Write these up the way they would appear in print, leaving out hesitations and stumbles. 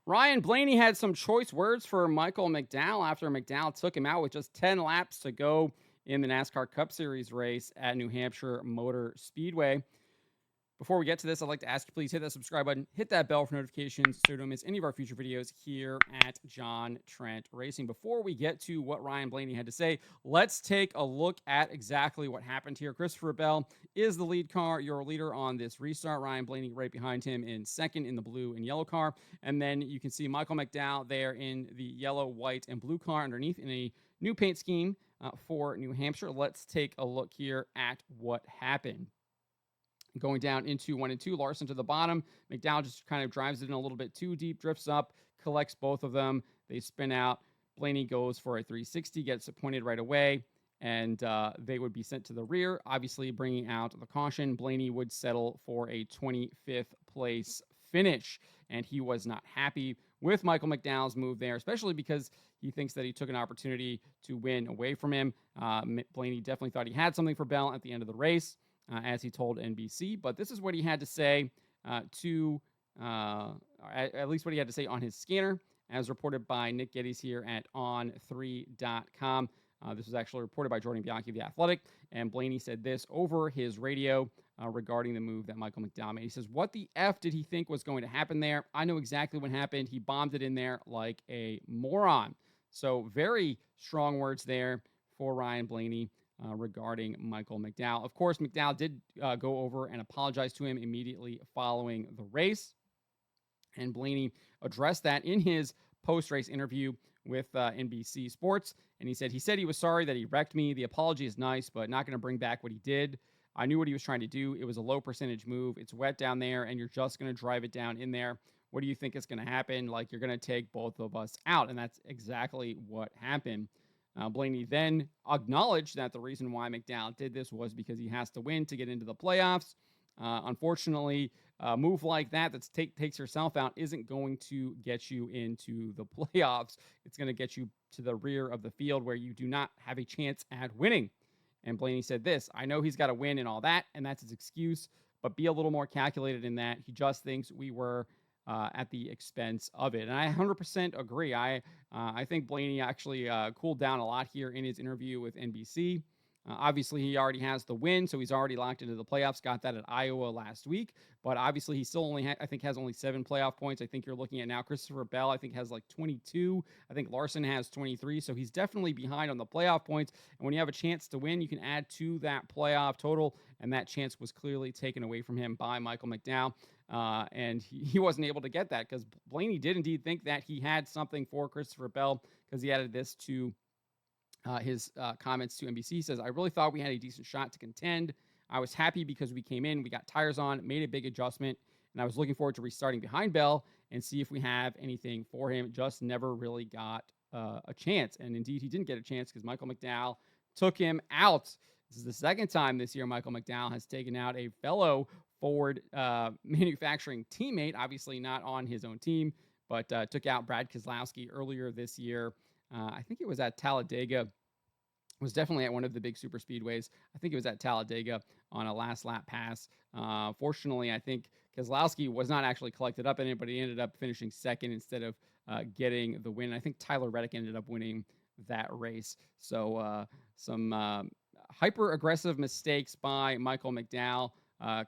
Ryan Blaney had some choice words for Michael McDowell after McDowell took him out with just 10 laps to go in the NASCAR Cup Series race at New Hampshire Motor Speedway. Before we get to this, I'd like to ask you, please hit that subscribe button, hit that bell for notifications so you don't miss any of our future videos here at John Trent Racing. Before we get to what Ryan Blaney had to say, let's take a look at exactly what happened here. Christopher Bell is the lead car, your leader on this restart. Ryan Blaney right behind him in second in the blue and yellow car. And then you can see Michael McDowell there in the yellow, white, and blue car underneath in a new paint scheme for New Hampshire. Let's take a look here at what happened. Going down into 1 and 2, Larson to the bottom. McDowell just kind of drives it in a little bit too deep, drifts up, collects both of them. They spin out. Blaney goes for a 360, gets it pointed right away, and they would be sent to the rear, obviously bringing out the caution. Blaney would settle for a 25th place finish, and he was not happy with Michael McDowell's move there, especially because he thinks that he took an opportunity to win away from him. Blaney definitely thought he had something for Bell at the end of the race. As he told NBC. But this is what he had to say at least what he had to say on his scanner, as reported by Nick Geddes here at on3.com. This was actually reported by Jordan Bianchi of The Athletic, and Blaney said this over his radio regarding the move that Michael McDowell made. He says, "What the F did he think was going to happen there? I know exactly what happened. He bombed it in there like a moron." So very strong words there for Ryan Blaney regarding Michael McDowell. Of course, McDowell did go over and apologize to him immediately following the race. And Blaney addressed that in his post-race interview with NBC Sports. And he said he was sorry that he wrecked me. The apology is nice, but not going to bring back what he did. I knew what he was trying to do. It was a low percentage move. It's wet down there, and you're just going to drive it down in there. What do you think is going to happen? Like, you're going to take both of us out. And that's exactly what happened. Blaney then acknowledged that the reason why McDowell did this was because he has to win to get into the playoffs. Unfortunately, a move like that takes yourself out isn't going to get you into the playoffs. It's going to get you to the rear of the field where you do not have a chance at winning. And Blaney said this, "I know he's got to win and all that, and that's his excuse, but be a little more calculated in that. He just thinks we were at the expense of it." And I 100% agree. I think Blaney actually cooled down a lot here in his interview with NBC. Obviously, he already has the win, so he's already locked into the playoffs. Got that at Iowa last week, but obviously he still only, I think, has only 7 playoff points. I think you're looking at now Christopher Bell, I think, has like 22. I think Larson has 23, so he's definitely behind on the playoff points. And when you have a chance to win, you can add to that playoff total, and that chance was clearly taken away from him by Michael McDowell. And he wasn't able to get that because Blaney did indeed think that he had something for Christopher Bell, because he added this to his comments to NBC. He says, "I really thought we had a decent shot to contend. I was happy because we came in, we got tires on, made a big adjustment, and I was looking forward to restarting behind Bell and see if we have anything for him. Just never really got a chance." And indeed, he didn't get a chance because Michael McDowell took him out. This is the second time this year Michael McDowell has taken out a fellow Ford manufacturing teammate, obviously not on his own team, but took out Brad Keselowski earlier this year. I think it was at Talladega. It was definitely at one of the big super speedways. I think it was at Talladega on a last lap pass. Fortunately, I think Keselowski was not actually collected up in it, but he ended up finishing second instead of getting the win. I think Tyler Reddick ended up winning that race. So some hyper aggressive mistakes by Michael McDowell,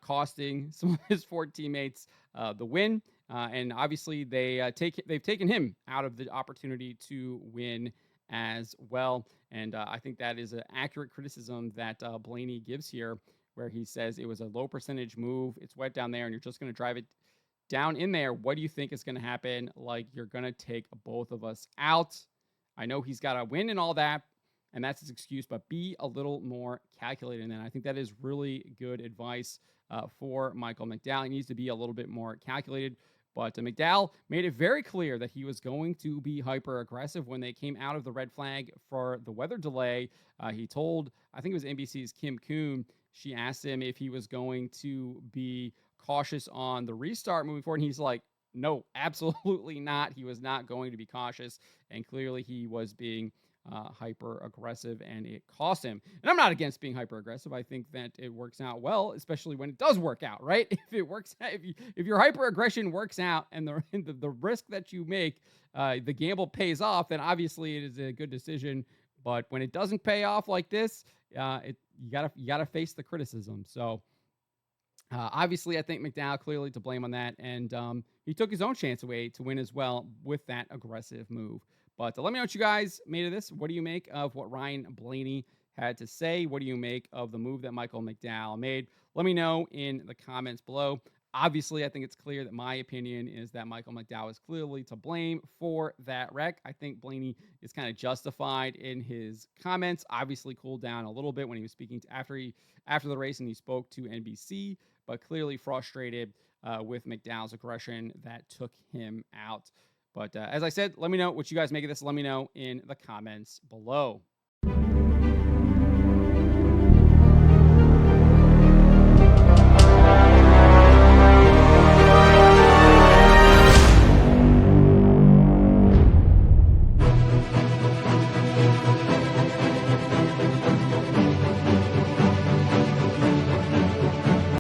costing some of his Ford teammates the win. And obviously, they've taken him out of the opportunity to win as well. And I think that is an accurate criticism that Blaney gives here, where he says it was a low percentage move. It's wet down there, and you're just going to drive it down in there. What do you think is going to happen? Like, you're going to take both of us out. I know he's got to win and all that, and that's his excuse, but be a little more calculated in that. I think that is really good advice for Michael McDowell. He needs to be a little bit more calculated. But McDowell made it very clear that he was going to be hyper aggressive when they came out of the red flag for the weather delay. He told, I think it was NBC's Kim Kuhn, she asked him if he was going to be cautious on the restart moving forward. And he's like, no, absolutely not. He was not going to be cautious. And clearly he was being hyper aggressive, and it cost him. And I'm not against being hyper aggressive. I think that it works out well, especially when it does work out, right? If it works out, if your hyper aggression works out and the risk that you make, the gamble pays off, then obviously it is a good decision. But when it doesn't pay off like this, you gotta face the criticism. So obviously, I think McDowell clearly to blame on that, and he took his own chance away to win as well with that aggressive move. But let me know what you guys made of this. What do you make of what Ryan Blaney had to say? What do you make of the move that Michael McDowell made? Let me know in the comments below. Obviously, I think it's clear that my opinion is that Michael McDowell is clearly to blame for that wreck. I think Blaney is kind of justified in his comments. Obviously, cooled down a little bit when he was speaking to after the race and he spoke to NBC, but clearly frustrated with McDowell's aggression that took him out. But as I said, let me know what you guys make of this. Let me know in the comments below.